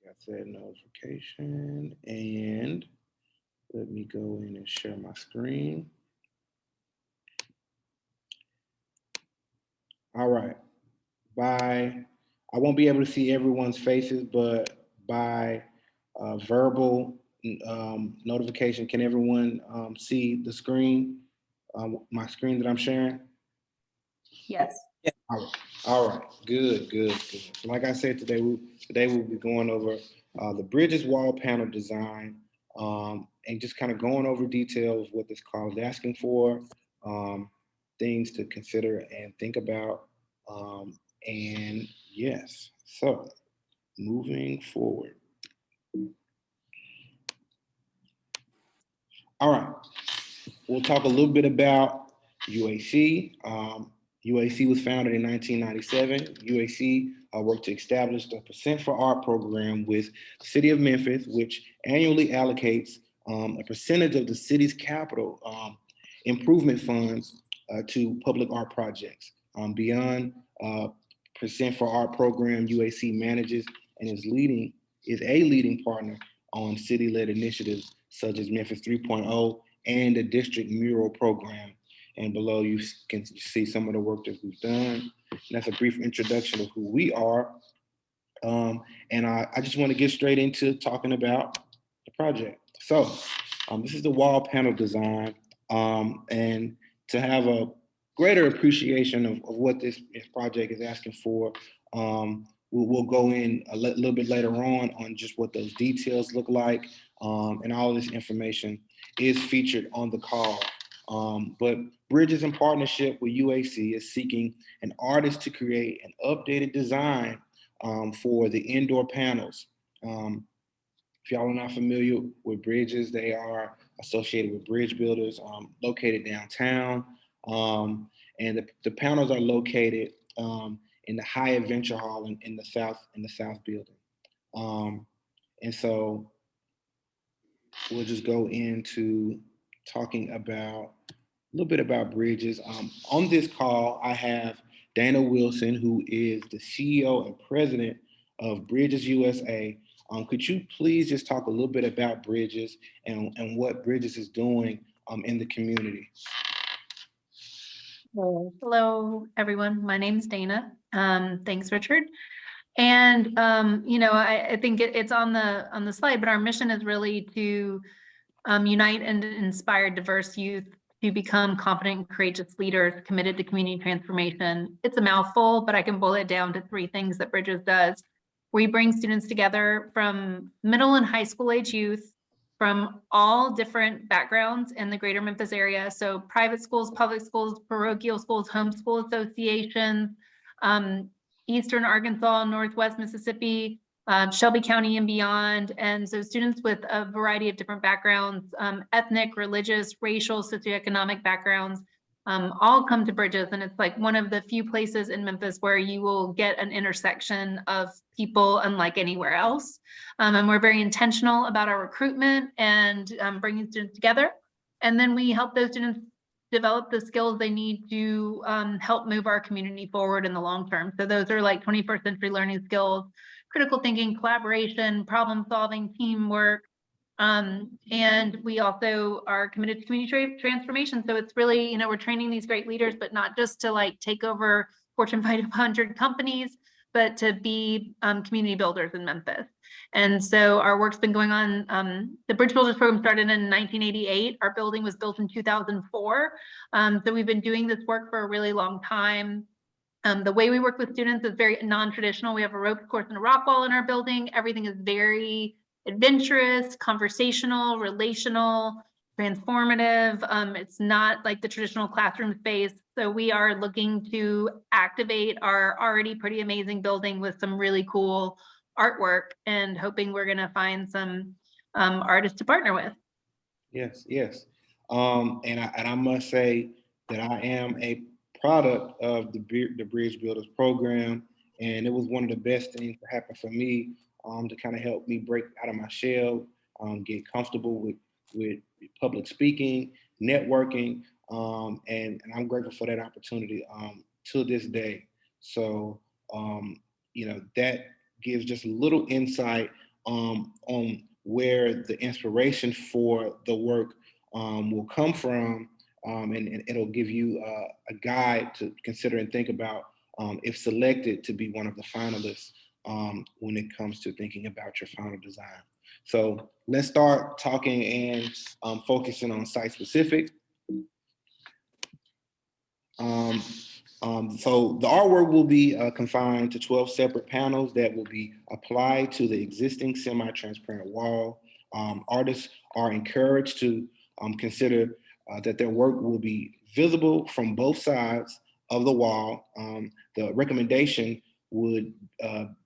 I said notification, and let me go in and share my screen. All right. By I won't be able to see everyone's faces, but by verbal notification, can everyone see the screen, my screen that I'm sharing? Yes. All right. All right. Good, good, good. So like I said, today we'll be going over the Bridges wall panel design, and just kind of going over details what this call is asking for, um, things to consider and think about. Um, and yes, so moving forward. All right. We'll talk a little bit about UAC. UAC was founded in 1997. UAC worked to establish the Percent for Art program with the City of Memphis, which annually allocates a percentage of the city's capital improvement funds to public art projects. Beyond Percent for Art program, UAC manages and is a leading partner on city-led initiatives such as Memphis 3.0 and the district mural program. And below you can see some of the work that we've done. And that's a brief introduction of who we are. And I just want to get straight into talking about the project. So this is the wall panel design. And to have a greater appreciation of what this project is asking for, we'll go in a little bit later on just what those details look like. And all of this information is featured on the call. But Bridges, in partnership with UAC, is seeking an artist to create an updated design for the indoor panels. If y'all are not familiar with Bridges, they are associated with bridge builders located downtown. And the panels are located in the Hyatt Venture Hall in the South building. Um, and so we'll just go into talking about a little bit about Bridges. On this call, I have Dana Wilson, who is the CEO and president of Bridges USA. Could you please just talk a little bit about Bridges and what Bridges is doing in the community? Hello, everyone. My name's Dana. Thanks, Richard. And I think it's on the slide, but our mission is really to unite and inspire diverse youth to become confident and courageous leaders committed to community transformation. It's a mouthful, but I can boil it down to three things that Bridges does. We bring students together from middle and high school age youth from all different backgrounds in the greater Memphis area. So private schools, public schools, parochial schools, homeschool associations, Eastern Arkansas, Northwest Mississippi, Shelby County and beyond. And so students with a variety of different backgrounds, ethnic, religious, racial, socioeconomic backgrounds, all come to Bridges. And it's like one of the few places in Memphis where you will get an intersection of people unlike anywhere else. And we're very intentional about our recruitment and bringing students together. And then we help those students develop the skills they need to help move our community forward in the long term. So those are like 21st century learning skills, critical thinking, collaboration, problem solving, teamwork. And we also are committed to community transformation. So it's really, we're training these great leaders, but not just to like take over Fortune 500 companies, but to be community builders in Memphis. And so our work's been going on. The Bridge Builders program started in 1988. Our building was built in 2004. So we've been doing this work for a really long time. The way we work with students is very non-traditional. We have a ropes course and a rock wall in our building. Everything is very adventurous, conversational, relational, transformative. It's not like the traditional classroom space. So we are looking to activate our already pretty amazing building with some really cool artwork and hoping we're going to find some artists to partner with. Yes, yes. And I must say that I am a product of the Bridge Builders program, and it was one of the best things to happen for me to kind of help me break out of my shell, get comfortable with public speaking, networking, and I'm grateful for that opportunity to this day. So that gives just a little insight on where the inspiration for the work will come from, and it'll give you a guide to consider and think about if selected to be one of the finalists when it comes to thinking about your final design. So let's start talking and focusing on site specific. So the artwork will be confined to 12 separate panels that will be applied to the existing semi-transparent wall. Artists are encouraged to consider that their work will be visible from both sides of the wall. The recommendation would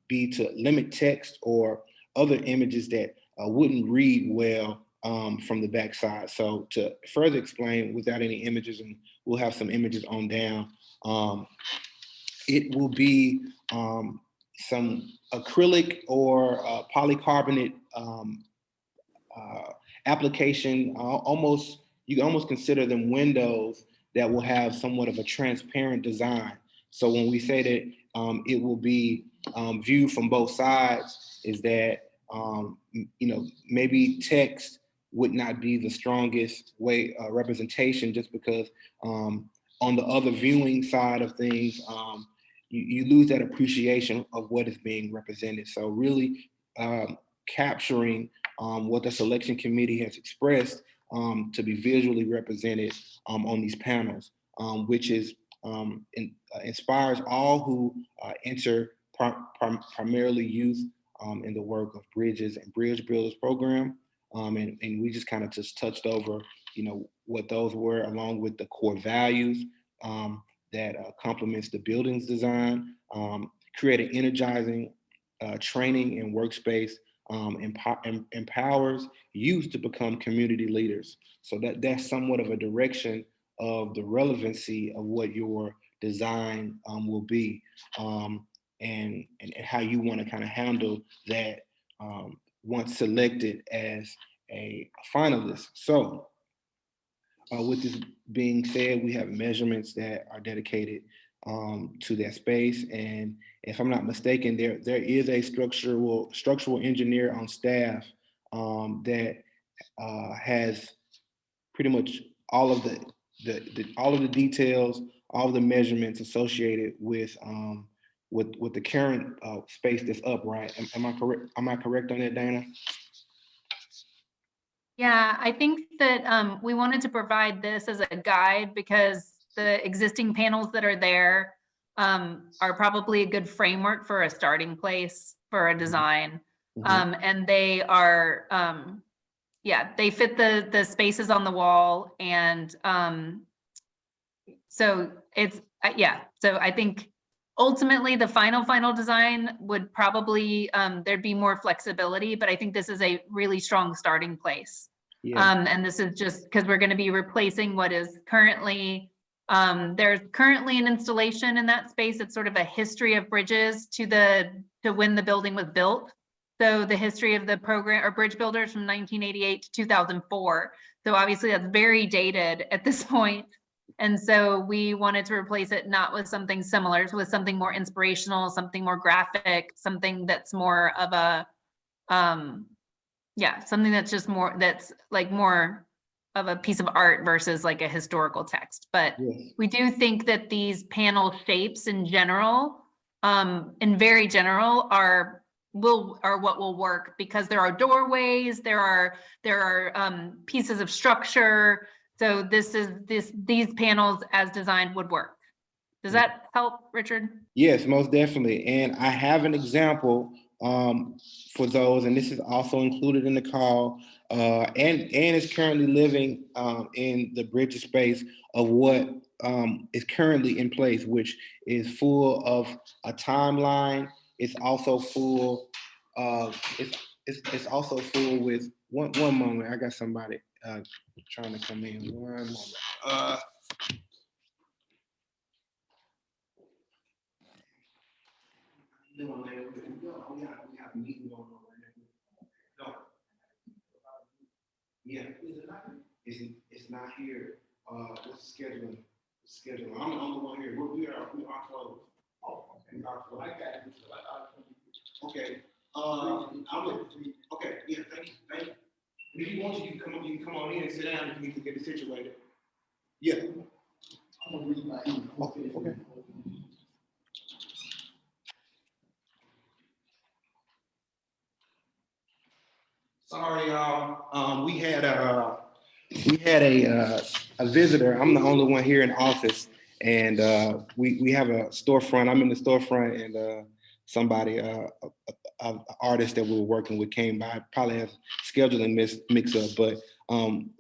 be to limit text or other images that wouldn't read well from the backside. So to further explain without any images, and we'll have some images on down, it will be some acrylic or polycarbonate application. You can almost consider them windows that will have somewhat of a transparent design. So when we say that it will be viewed from both sides, is that maybe text would not be the strongest way representation, just because on the other viewing side of things, you lose that appreciation of what is being represented. So really capturing what the selection committee has expressed to be visually represented on these panels, which is inspires all who enter primarily youth in the work of Bridges and Bridge Builders program. And we just kind of just touched over, what those were, along with the core values that complements the building's design, create an energizing training and workspace, empowers youth to become community leaders. So that's somewhat of a direction of the relevancy of what your design will be, and how you want to kind of handle that once selected as a finalist. So with this being said, we have measurements that are dedicated to that space. And if I'm not mistaken, there is a structural engineer on staff that has pretty much all of the details, all of the measurements associated with the current space that's up, right? Am I correct? Am I correct on that, Dana? Yeah, I think that we wanted to provide this as a guide because the existing panels that are there are probably a good framework for a starting place for a design. Mm-hmm. And they are, yeah, they fit the spaces on the wall. And so it's, yeah, so I think ultimately the final design would probably, there'd be more flexibility, but I think this is a really strong starting place. Yeah. And this is just because we're going to be replacing what is currently, there's currently an installation in that space. It's sort of a history of bridges to when the building was built. So the history of the program or bridge builders from 1988 to 2004. So obviously that's very dated at this point. And so we wanted to replace it not with something similar, with something more inspirational, something more graphic, something that's more of a, yeah, something that's just more, that's like more of a piece of art versus like a historical text. But Yes. we do think that these panel shapes in general, in very general, are what will work, because there are doorways, there are pieces of structure. So these panels as designed would work. Does that help, Richard? Yes, most definitely. And I have an example for those, and this is also included in the call, and is currently living in the bridge space of what is currently in place, which is full of a timeline. It's also full of, it's also full with, one moment, I got somebody trying to come in, one moment. No, man, we have a meeting going on right now. No. Yeah, it's not here. What's the scheduling? I'm the only one here. We are closed. Oh, okay. We are closed. I got it. Okay. I'm gonna you can come on in and sit down and we can get it situated. Yeah. I'm gonna read my email. Okay. Sorry, y'all. We had a visitor. I'm the only one here in office, and we have a storefront. I'm in the storefront, and somebody, a artist that we were working with, came by. Probably have scheduling mix up, but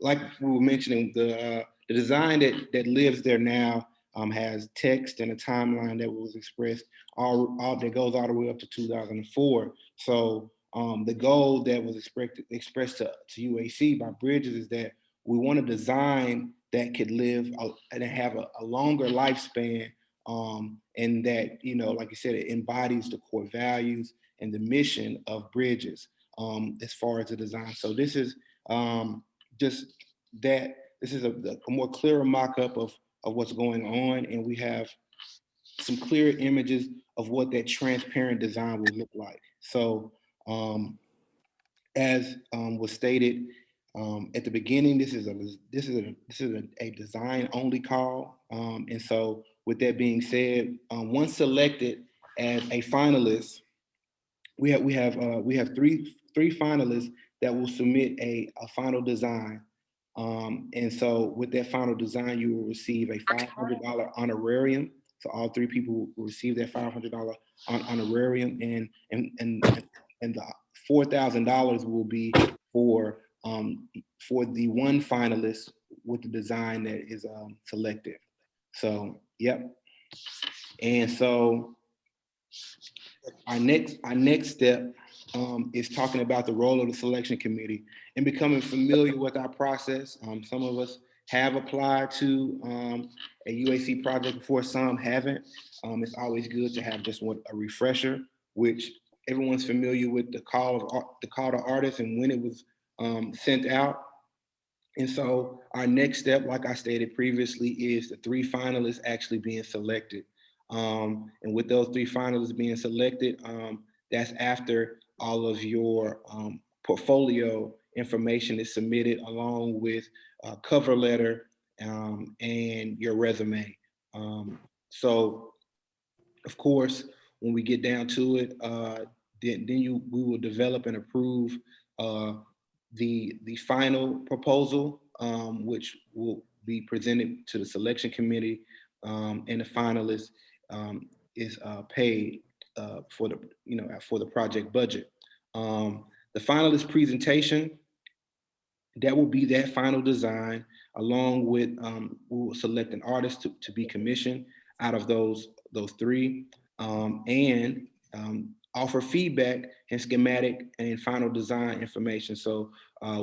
like we were mentioning, the design that lives there now has text and a timeline that was expressed all that goes all the way up to 2004. So the goal that was expressed to UAC by Bridges is that we want a design that could live and have a longer lifespan, and that, you know, like you said, it embodies the core values and the mission of Bridges as far as the design. So this is just that. This is a more clearer mock-up of what's going on, and we have some clear images of what that transparent design would look like. So as was stated at the beginning, this is a design only call, and so with that being said, once selected as a finalist, we have three finalists that will submit a final design, and so with that final design, you will receive a $500 honorarium. So all three people will receive that $500 honorarium, and the $4,000 will be for the one finalist with the design that is selected. So yep, and so our next step is talking about the role of the selection committee and becoming familiar with our process. Some of us have applied to a UAC project before, some haven't. It's always good to have just a refresher, which everyone's familiar with the call to artists and when it was sent out. And so our next step, like I stated previously, is the three finalists actually being selected. And with those three finalists being selected, that's after all of your portfolio information is submitted, along with a cover letter and your resume. So, of course, when we get down to it, then we will develop and approve uh, the final proposal, which will be presented to the selection committee, and the finalist is paid for the project budget. The finalist presentation, that will be that final design, along with we will select an artist to be commissioned out of those three, and offer feedback and schematic and final design information. So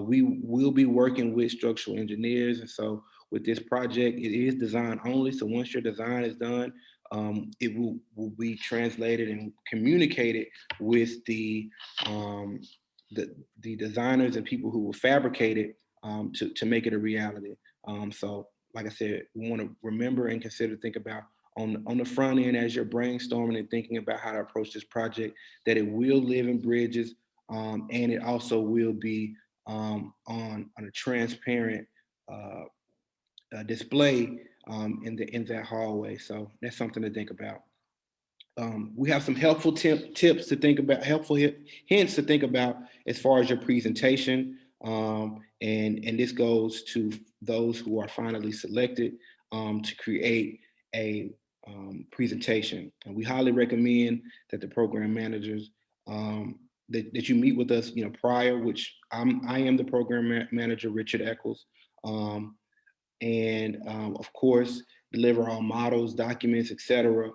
we will be working with structural engineers, and so with this project, it is design only. So once your design is done, it will be translated and communicated with the designers and people who will fabricate it to make it a reality. So like I said, we want to remember and think about on the front end as you're brainstorming and thinking about how to approach this project, that it will live in Bridges, and it also will be on a transparent display in that hallway. So that's something to think about. We have some helpful tips to think about, helpful hints to think about as far as your presentation. And this goes to those who are finally selected to create a presentation. And we highly recommend that the program managers that you meet with us, prior, which I am the program manager, Richard Echols, and of course, deliver all models, documents, etc.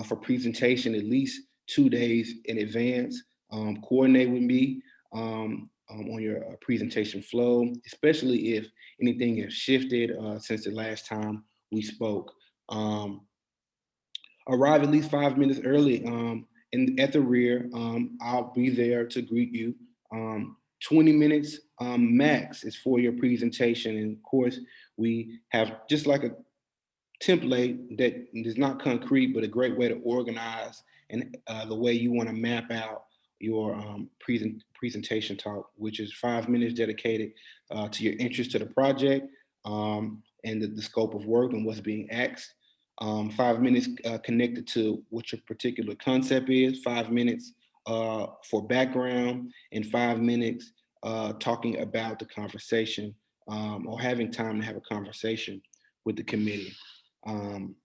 For presentation at least 2 days in advance. Coordinate with me on your presentation flow, especially if anything has shifted since the last time we spoke. Arrive at least 5 minutes early at the rear. I'll be there to greet you. 20 minutes max is for your presentation. And of course, we have just like a template that is not concrete, but a great way to organize and the way you want to map out your presentation talk, which is 5 minutes dedicated to your interest to the project and the scope of work and what's being asked. 5 minutes connected to what your particular concept is, 5 minutes for background, and 5 minutes talking about the conversation or having time to have a conversation with the committee. Um,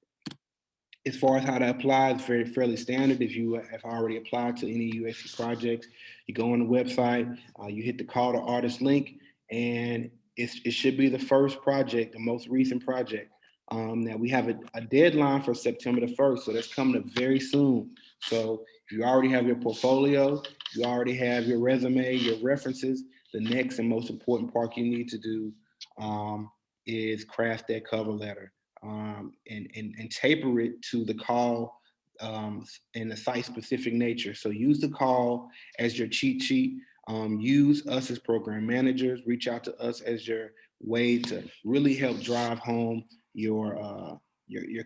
as far as how to apply, it's very fairly standard. If you have already applied to any UAC projects, you go on the website, you hit the call to artist link, and it should be the first project, the most recent project. Now we have a deadline for September the 1st, so that's coming up very soon. So if you already have your portfolio, you already have your resume, your references, the next and most important part you need to do is craft that cover letter and taper it to the call in a site-specific nature. So use the call as your cheat sheet. Use us as program managers. Reach out to us as your way to really help drive home your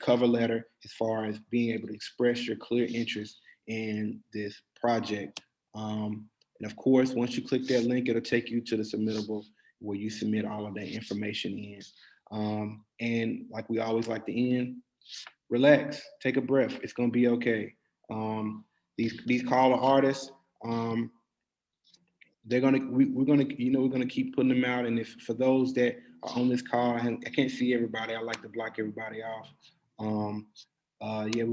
cover letter as far as being able to express your clear interest in this project. And of course, once you click that link, it'll take you to the submittable where you submit all of that information in. And like we always like to end, relax, take a breath. It's gonna be okay. These caller artists, we're gonna we're gonna keep putting them out. And if for those that are on this call, and I can't see everybody, I like to block everybody off. Yeah,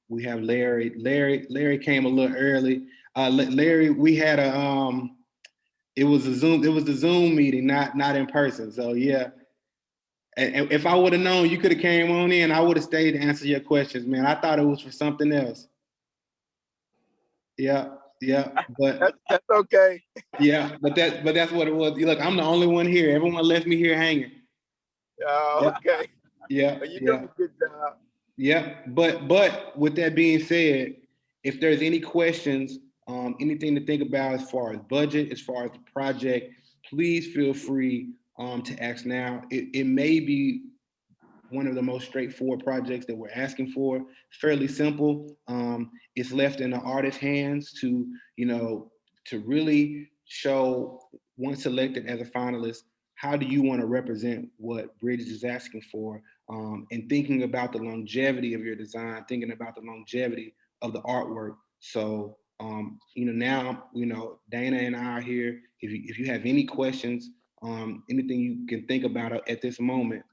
we have Larry. Larry came a little early. Larry, we had it was a Zoom meeting, not in person. So yeah, and if I would have known you could have came on in, I would have stayed to answer your questions, man. I thought it was for something else. Yeah, but that's okay. Yeah, but that's what it was. Look, I'm the only one here. Everyone left me here hanging. Okay. Yeah, Well, you're doing a good job. Yeah, but with that being said, if there's any questions, anything to think about as far as budget, as far as the project, please feel free to ask now. It may be one of the most straightforward projects that we're asking for. Fairly simple. It's left in the artist's hands to, to really show, once selected as a finalist, how do you want to represent what Bridges is asking for, and thinking about the longevity of your design, thinking about the longevity of the artwork. So, now, Dana and I are here. If you have any questions, anything you can think about at this moment,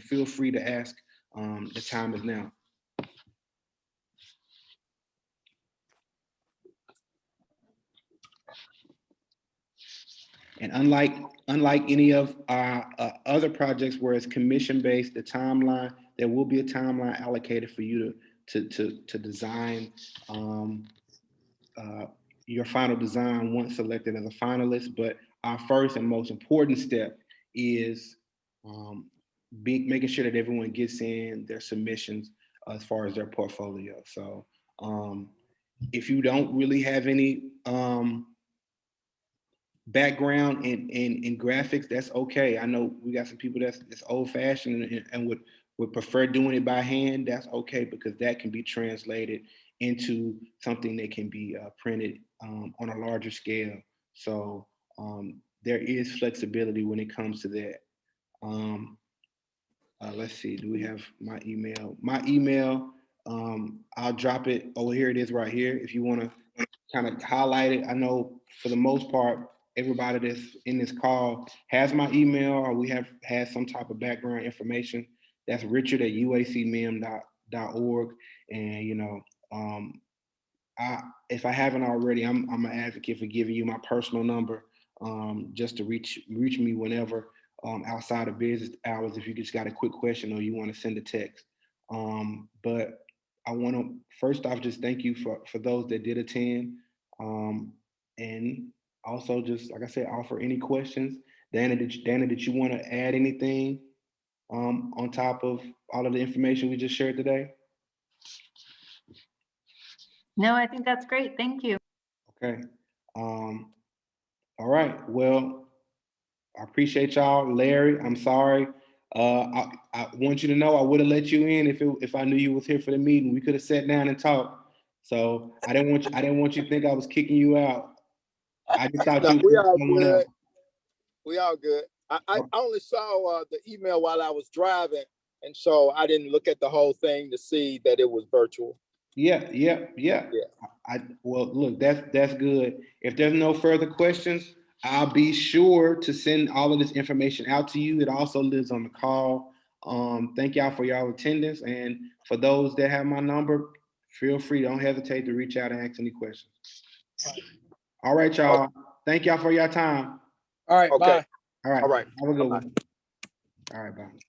feel free to ask. The time is now. And unlike any of our other projects where it's commission based, the timeline, there will be a timeline allocated for you to design your final design once selected as a finalist. But our first and most important step is making sure that everyone gets in their submissions as far as their portfolio. So if you don't really have any background in graphics, that's okay. I know we got some people that's old fashioned and would prefer doing it by hand. That's okay, because that can be translated into something that can be printed on a larger scale. So there is flexibility when it comes to that. Let's see, do we have my email? My email, I'll drop it. Oh, here it is right here. If you want to kind of highlight it. I know for the most part, everybody that's in this call has my email, or we have had some type of background information. That's richard@uacmem.org. And, if I haven't already, I'm an advocate for giving you my personal number, just to reach me whenever, outside of business hours, if you just got a quick question or you want to send a text. But I want to first off just thank you for those that did attend, and also just like I said, offer any questions. Dana, did you want to add anything on top of all of the information we just shared today? No, I think that's great. Thank you. Okay. All right. Well, I appreciate y'all. Larry, I'm sorry. I want you to know I would have let you in if I knew you was here for the meeting. We could have sat down and talked. So I didn't want you to think I was kicking you out. I just thought No, you we was all someone good. else. We all good. I only saw the email while I was driving, and so I didn't look at the whole thing to see that it was virtual. Yeah. Yeah. Well, look, that's good. If there's no further questions, I'll be sure to send all of this information out to you. It also lives on the call. Thank y'all for y'all attendance, and for those that have my number, feel free. Don't hesitate to reach out and ask any questions. All right, y'all. Thank y'all for your time. All right, Okay. bye. All right. All right. Have a good Bye-bye. one. All right, bye.